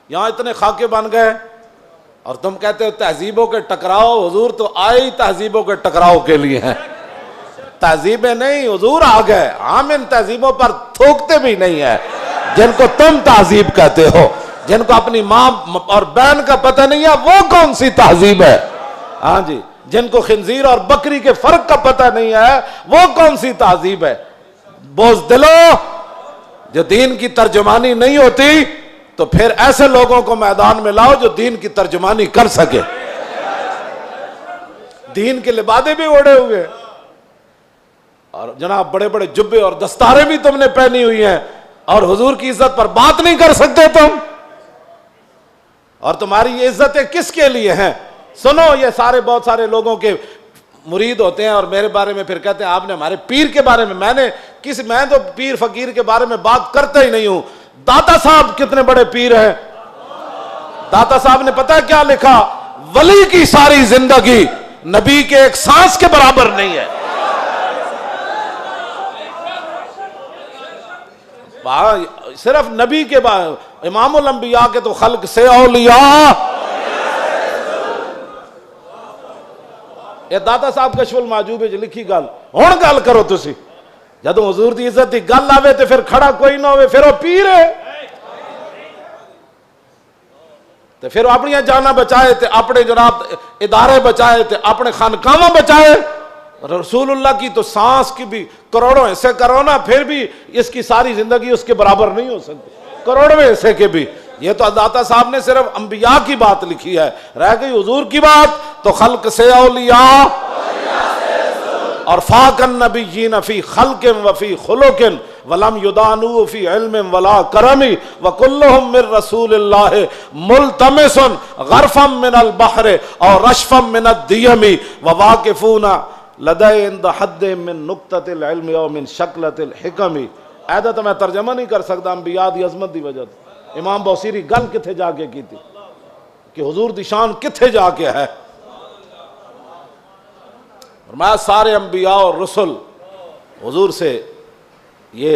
یہاں اتنے خاکے بن گئے اور تم کہتے ہو تہذیبوں کے ٹکراؤ. حضور تو آئے ہی تہذیبوں کے ٹکراؤ کے لیے ہیں. تہذیبیں نہیں، حضور آ گئے. ہم ان تہذیبوں پر تھوکتے بھی نہیں ہیں جن کو تم تہذیب کہتے ہو. جن کو اپنی ماں اور بہن کا پتہ نہیں ہے وہ کون سی تہذیب ہے؟ ہاں جی. جن کو خنزیر اور بکری کے فرق کا پتہ نہیں ہے وہ کون سی تہذیب ہے؟ بزدلو، جو دین کی ترجمانی نہیں ہوتی تو پھر ایسے لوگوں کو میدان میں لاؤ جو دین کی ترجمانی کر سکے. دین کے لبادے بھی اوڑے ہوئے اور جناب بڑے بڑے جبے اور دستاریں بھی تم نے پہنی ہوئی ہیں اور حضور کی عزت پر بات نہیں کر سکتے تم. اور تمہاری یہ عزتیں کس کے لیے ہیں؟ سنو، یہ سارے بہت سارے لوگوں کے مرید ہوتے ہیں اور میرے بارے میں پھر کہتے ہیں آپ نے ہمارے پیر کے بارے میں. میں تو پیر فقیر کے بارے میں بات کرتا ہی نہیں ہوں. داتا صاحب کتنے بڑے پیر ہیں. داتا صاحب نے پتہ کیا لکھا؟ ولی کی ساری زندگی نبی کے ایک سانس کے برابر نہیں ہے. صرف نبی کے بعد امام الانبیاء کے تو خلق سے اولیاء. یہ داتا صاحب کشف المعجوب لکھی گل. ہن گل کرو تسی. جدوں حضور دی عزت دی گل آوے تے پھر کھڑا کوئی نہ ہوئے پھر وہ پیر ہے. تے پھر اپنی جاناں بچائے تے اپنے جناب ادارے بچائے تے اپنے خانقاہاں بچائے. رسول اللہ کی تو سانس کی بھی کروڑوں حصے کرو نا پھر بھی اس کی ساری زندگی اس کے برابر نہیں ہو سکتی. کروڑویں حصے کے بھی. یہ تو داتا صاحب نے صرف انبیاء کی بات لکھی ہے. رہ گئی حضور کی بات تو خلق سے اولیاء اور فاق النبیین فی خلق وفی خلق ولم یدانو فی علم ولا کرم وکلہم من رسول اللہ ملتمس غرفا من البحر اور رشفا من الدیم وواقفون لدے عند حد من نقطۃ العلم او من شکلۃ الحکم. ایدہ تو میں ترجمہ نہیں کر سکتا انبیاء دی عظمت دی وجہ. امام بوصیری گل کتھے جا کے کی تھی کہ حضور دی شان کتھے جا کے ہے. فرمایا سارے انبیاء اور رسل حضور سے یہ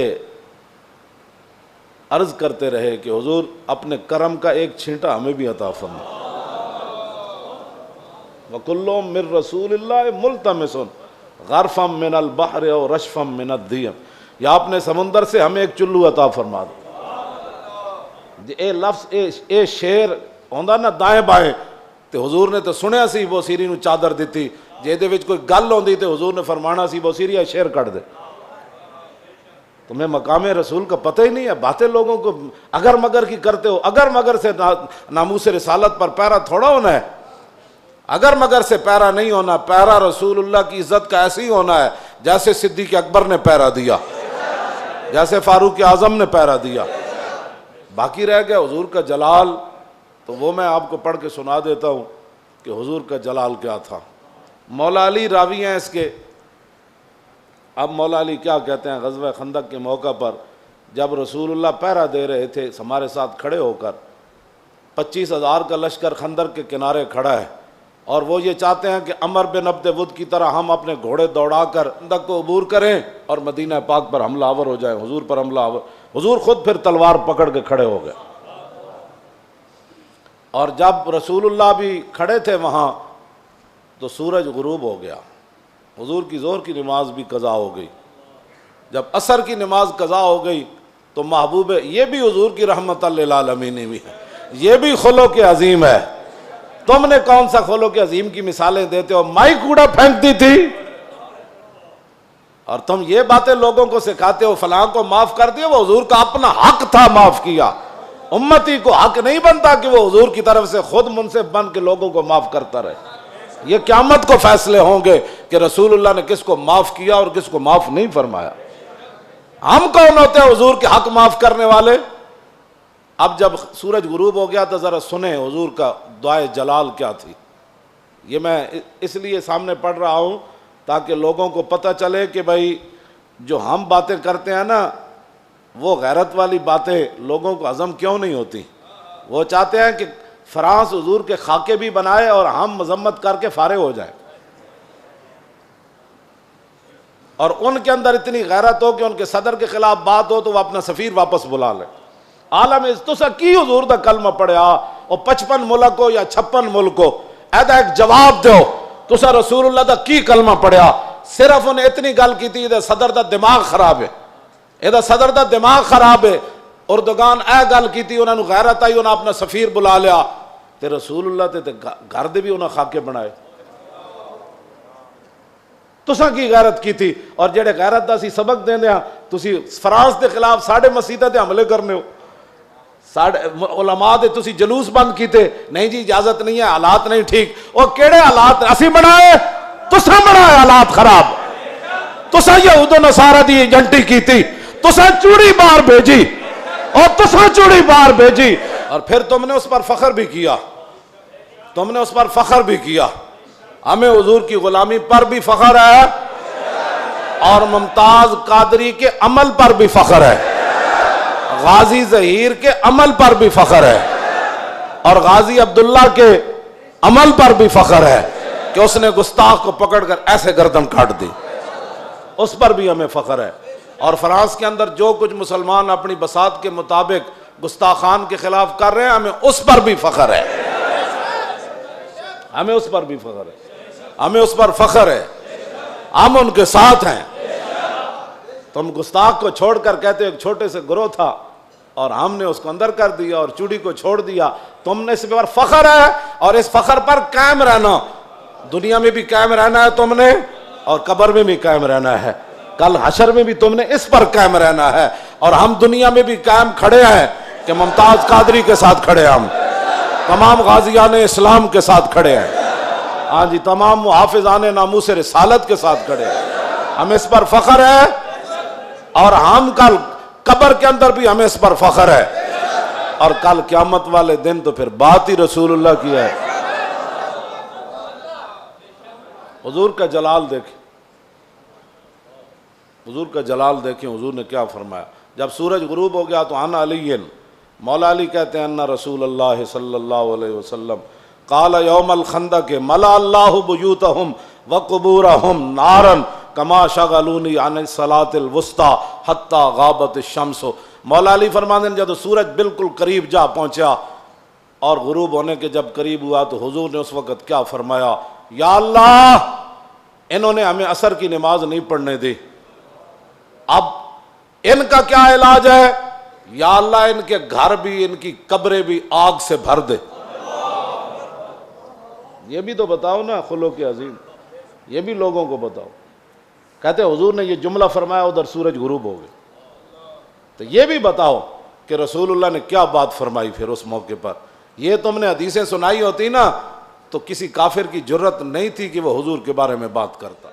عرض کرتے رہے کہ حضور اپنے کرم کا ایک چھینٹا ہمیں بھی عطا فرما. وَكُلُّهُم مِّن رَّسُولِ اللَّهِ مُلْتَمِسٌ غَرْفًا مِّنَ الْبَحْرِ أَوْ رَشْفًا مِّنَ الدِّيَمِ. یا اپنے سمندر سے ہمیں ایک چلو عطا فرما دو. اے لفظ اے شیر ہوندا نا دائیں بائیں تے حضور نے تو سنیا سی بوسیری نو چادر دیتی. جے دے وچ کوئی گل ہوندی تے حضور نے فرمانا سی بوسیری اے شیر کٹ دے. تمہیں مقام رسول کا پتہ ہی نہیں ہے. باتیں لوگوں کو اگر مگر کی کرتے ہو. اگر مگر سے ناموس رسالت پر پیرا تھوڑا ہونا ہے. اگر مگر سے پیرا نہیں ہونا. پیرا رسول اللہ کی عزت کا ایسے ہی ہونا ہے جیسے صدیق اکبر نے پیرا دیا, جیسے فاروق اعظم نے پیرا دیا. باقی رہ گیا حضور کا جلال, تو وہ میں آپ کو پڑھ کے سنا دیتا ہوں کہ حضور کا جلال کیا تھا. مولا علی راوی ہیں اس کے. اب مولا علی کیا کہتے ہیں, غزوہ خندق کے موقع پر جب رسول اللہ پہرا دے رہے تھے ہمارے ساتھ کھڑے ہو کر, 25,000 کا لشکر خندق کے کنارے کھڑا ہے اور وہ یہ چاہتے ہیں کہ عمر بن عبد ود کی طرح ہم اپنے گھوڑے دوڑا کر خندق کو عبور کریں اور مدینہ پاک پر حملہ آور ہو جائیں, حضور پر حملہ آور. حضور خود پھر تلوار پکڑ کے کھڑے ہو گئے. اور جب رسول اللہ بھی کھڑے تھے وہاں تو سورج غروب ہو گیا. حضور کی ظہر کی نماز بھی قضا ہو گئی. جب عصر کی نماز قضا ہو گئی تو محبوب, یہ بھی حضور کی رحمت للعالمین بھی ہے, یہ بھی خلق عظیم ہے. تم نے کون سا خلق عظیم کی مثالیں دیتے ہو؟ مائی کوڑا پھینکتی تھی اور تم یہ باتیں لوگوں کو سکھاتے ہو فلاں کو معاف کر دیا. وہ حضور کا اپنا حق تھا معاف کیا. امتی کو حق نہیں بنتا کہ وہ حضور کی طرف سے خود منصف بن کے لوگوں کو معاف کرتا رہے. یہ قیامت کو فیصلے ہوں گے کہ رسول اللہ نے کس کو معاف کیا اور کس کو معاف نہیں فرمایا. ہم کون ہوتے ہیں حضور کے حق معاف کرنے والے؟ اب جب سورج غروب ہو گیا تو ذرا سنیں حضور کا دعائے جلال کیا تھی. یہ میں اس لیے سامنے پڑھ رہا ہوں تاکہ لوگوں کو پتہ چلے کہ بھائی جو ہم باتیں کرتے ہیں نا وہ غیرت والی باتیں لوگوں کو ہضم کیوں نہیں ہوتی. وہ چاہتے ہیں کہ فرانس حضور کے خاکے بھی بنائے اور ہم مذمت کر کے فارغ ہو جائیں, اور ان کے اندر اتنی غیرت ہو کہ ان کے صدر کے خلاف بات ہو تو وہ اپنا سفیر واپس بلا لے. عالم تسا کی حضور دا کلمہ پڑھیا او 55 ملک ہو یا 56 ملک ہو، ایدا ایک جواب دیو تسا رسول اللہ دا کی کلمہ پڑھیا؟ صرف انہیں اتنی گل کی تھی صدر دا دماغ خراب ہے، یہ صدر دا دماغ خراب ہے۔ اردگان اے گل کی تھی، انہوں نے غیرت آئی، انہوں نے اپنا سفیر بلا لیا تے رسول اللہ تے گھر دے بھی انہوں نے خاکے بنائے۔ تساں کی غیرت کی تھی؟ اور جڑے غیرت دا سی سبق دیں دیا تسی فرانس دے خلاف ساڑھے مسیطہ دے حملے کرنے ہو، علماء دے تسی جلوس بند کیتے، نہیں جی اجازت نہیں ہے، حالات نہیں ٹھیک۔ اور کیڑے حالات اسی بنائے؟ تساں بنائے حالات خراب، تساں یہود و نصارہ دی ایجنٹی کی تھی، تساں چوڑی بار بھیجی اور تساں چوڑی بار بھیجی، اور پھر تم نے اس پر فخر بھی کیا، تم نے اس پر فخر بھی کیا۔ ہمیں حضور کی غلامی پر بھی فخر ہے اور ممتاز قادری کے عمل پر بھی فخر ہے، غازی ظہیر کے عمل پر بھی فخر ہے، اور غازی عبداللہ کے عمل پر بھی فخر ہے کہ اس نے گستاخ کو پکڑ کر ایسے گردن کاٹ دی، اس پر بھی ہمیں فخر ہے۔ اور فرانس کے اندر جو کچھ مسلمان اپنی بساط کے مطابق گستاخان کے خلاف کر رہے ہیں، ہمیں اس پر بھی فخر ہے، ہمیں اس پر بھی فخر ہے، ہمیں اس پر فخر ہے، ہم ان کے ساتھ ہیں۔ تم گستاخ کو چھوڑ کر کہتے ایک چھوٹے سے گروہ تھا اور ہم نے اس کو اندر کر دیا اور چوڑی کو چھوڑ دیا، تم نے اس پر فخر ہے اور اس فخر پر قائم رہنا، دنیا میں بھی قائم رہنا ہے تم نے اور قبر میں بھی قائم رہنا ہے، کل حشر میں بھی تم نے اس پر قائم رہنا ہے۔ اور ہم دنیا میں بھی قائم کھڑے ہیں کہ ممتاز قادری کے ساتھ کھڑے ہیں، ہم تمام غازیان اسلام کے ساتھ کھڑے ہیں، ہاں جی تمام محافظان ناموس رسالت کے ساتھ کھڑے ہیں، ہمیں اس پر فخر ہے، اور ہم کل قبر کے اندر بھی ہمیں اس پر فخر ہے، اور کل قیامت والے دن تو پھر بات ہی رسول اللہ کی ہے۔ حضور کا جلال دیکھیں، حضور کا جلال دیکھیں، حضور نے کیا فرمایا جب سورج غروب ہو گیا تو عن علی، مولا علی کہتے ہیں ان رسول اللہ صلی اللہ علیہ وسلم قال یوم الخندق ملا اللہ بیوتہم وقبورہم نارا کما شغلونی عن الصلاۃ الوسطی حتی غابت الشمس۔ مولا علی فرماتے ہیں جب سورج بالکل قریب جا پہنچا اور غروب ہونے کے جب قریب ہوا تو حضور نے اس وقت کیا فرمایا؟ یا اللہ انہوں نے ہمیں عصر کی نماز نہیں پڑھنے دی، اب ان کا کیا علاج ہے؟ یا اللہ ان کے گھر بھی ان کی قبریں بھی آگ سے بھر دے۔ یہ بھی تو بتاؤ نا خلق عظیم، یہ بھی لوگوں کو بتاؤ۔ کہتے حضور نے یہ جملہ فرمایا ادھر سورج غروب ہو گئے، تو یہ بھی بتاؤ کہ رسول اللہ نے کیا بات فرمائی پھر اس موقع پر۔ یہ تم نے حدیثیں سنائی ہوتی نا تو کسی کافر کی جرت نہیں تھی کہ وہ حضور کے بارے میں بات کرتا۔